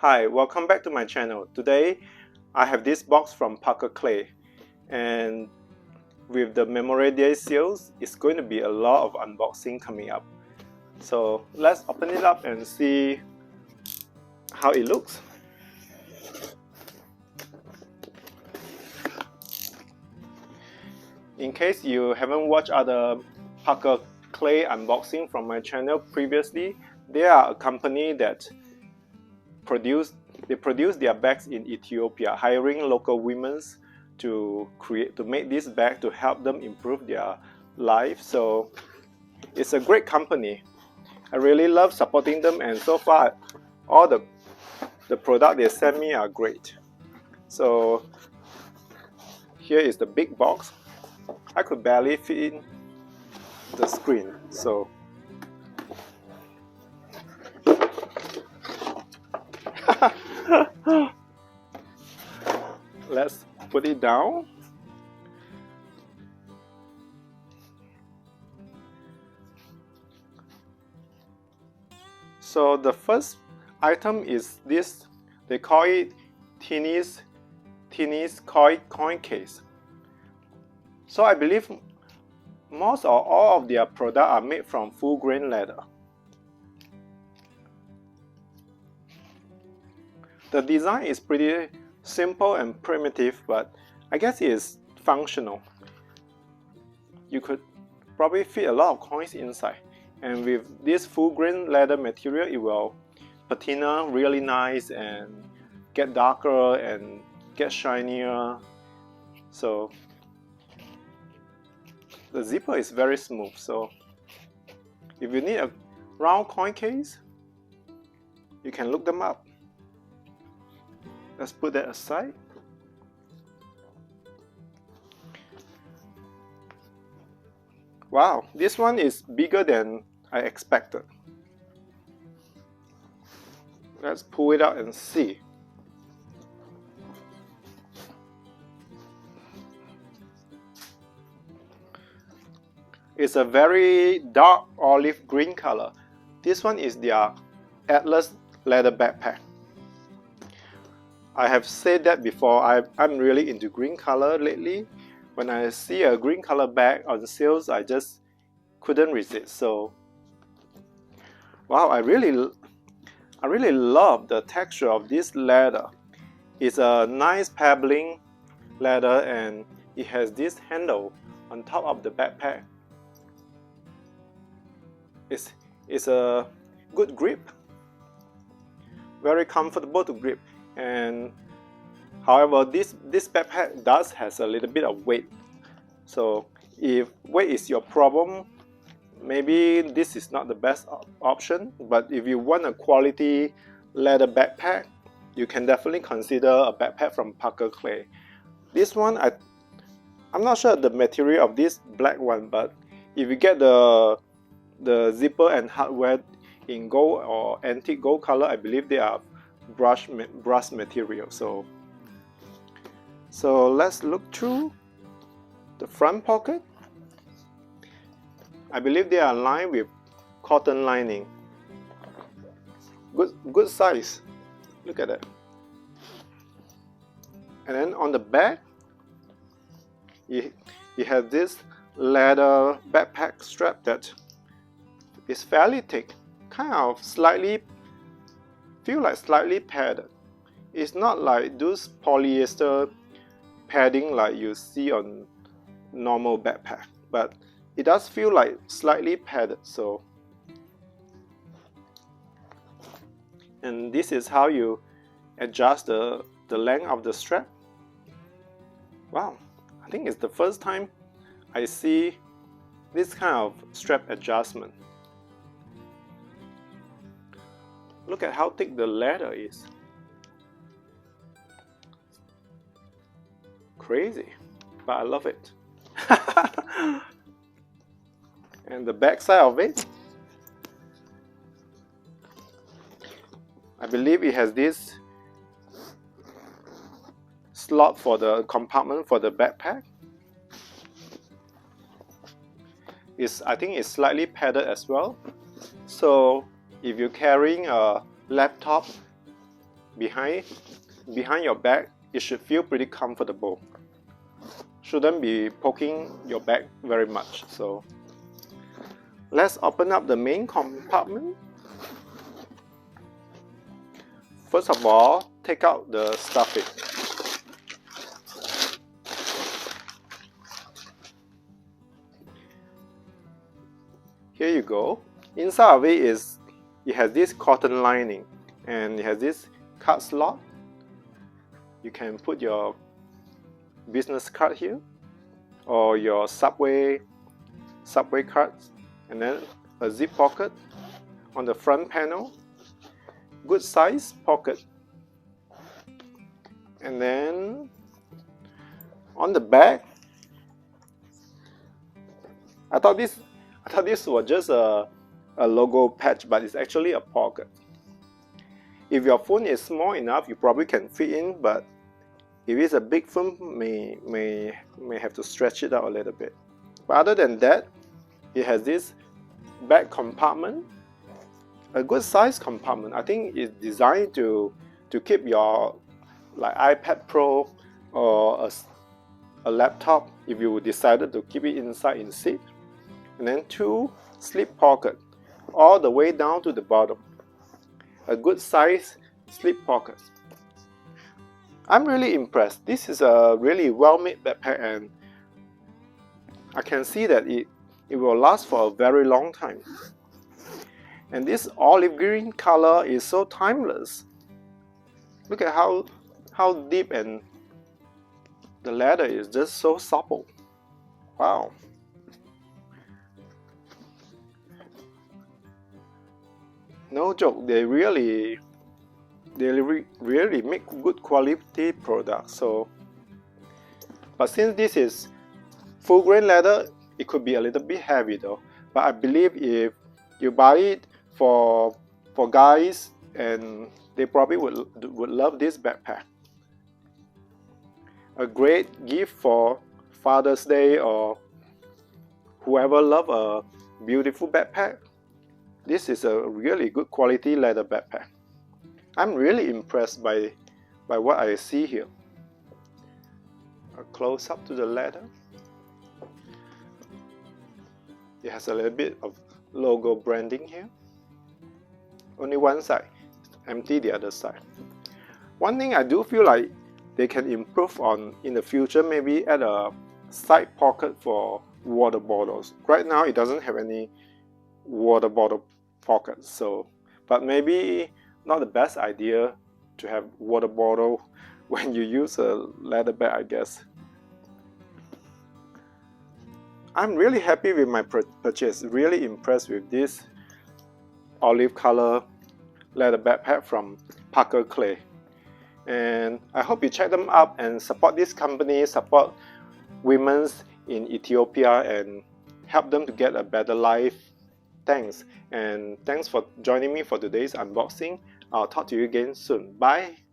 Hi, welcome back to my channel. Today I have this box from Parker Clay, and with the Memorial Day sales, it's going to be a lot of unboxing coming up. So let's open it up and see how it looks. In case you haven't watched other Parker Clay unboxing from my channel previously, they are a company that produce their bags in Ethiopia, hiring local women to make this bag to help them improve their life. So it's a great company. I really love supporting them, and so far all the product they sent me are great. So here is the big box. I could barely fit in the screen, so let's put it down. So the first item is this, they call it Teeny's coin case. So I believe most or all of their products are made from full grain leather. The design is pretty simple and primitive, but I guess it is functional. You could probably fit a lot of coins inside, and with this full grain leather material, it will patina really nice and get darker and get shinier. So the zipper is very smooth, so if you need a round coin case, you can look them up. Let's put that aside. Wow, this one is bigger than I expected. Let's pull it out and see. It's a very dark olive green color. This one is their Atlas leather backpack. I have said that before, I'm really into green color lately. When I see a green color bag on sales, I just couldn't resist. So wow, I really love the texture of this leather. It's a nice pebbling leather, and it has this handle on top of the backpack. It's a good grip, very comfortable to grip. And however, this backpack does has a little bit of weight. So if weight is your problem, maybe this is not the best option. But if you want a quality leather backpack, you can definitely consider a backpack from Parker Clay. This one, I'm not sure the material of this black one, but if you get the zipper and hardware in gold or antique gold color, I believe they are brush material. So let's look through the front pocket. I believe they are lined with cotton lining. Good size. Look at that. And then on the back, you have this leather backpack strap that is fairly thick, kind of slightly padded. It's not like those polyester padding like you see on normal backpack, but it does feel like slightly padded. So, and this is how you adjust the length of the strap. Wow, I think it's the first time I see this kind of strap adjustment. Look at how thick the leather is. Crazy, but I love it. And the back side of it, I believe it has this slot for the compartment for the backpack. I think it's slightly padded as well. So if you're carrying a laptop, behind your bag, it should feel pretty comfortable. Shouldn't be poking your bag very much. So let's open up the main compartment. First of all, take out the stuffing. Here you go. Inside of it has this cotton lining and it has this card slot. You can put your business card here or your subway cards, and then a zip pocket on the front panel. Good size pocket. And then on the back, I thought this was just a logo patch, but it's actually a pocket. If your phone is small enough, you probably can fit in, but if it's a big phone, may have to stretch it out a little bit. But other than that, it has this back compartment, a good size compartment. I think it's designed to keep your like iPad Pro or a laptop if you decided to keep it inside in seat. And then 2 slip pockets all the way down to the bottom. A good size slip pocket. I'm really impressed. This is a really well-made backpack, and I can see that it will last for a very long time. And this olive green color is so timeless. Look at how deep, and the leather is just so supple. Wow. No joke, they really make good quality products. So, but since this is full grain leather, it could be a little bit heavy though. But I believe if you buy it for guys, and they probably would love this backpack. A great gift for Father's Day or whoever love a beautiful backpack. This is a really good quality leather backpack. I'm really impressed by what I see here. A close up to the leather. It has a little bit of logo branding here. Only one side, empty the other side. One thing I do feel like they can improve on in the future, maybe add a side pocket for water bottles. Right now it doesn't have any water bottle pockets, so but maybe not the best idea to have water bottle when you use a leather bag, I guess. I'm really happy with my purchase, really impressed with this olive color leather backpack from Parker Clay. And I hope you check them out and support this company, support women in Ethiopia and help them to get a better life. Thanks, and thanks for joining me for today's unboxing. I'll talk to you again soon. Bye!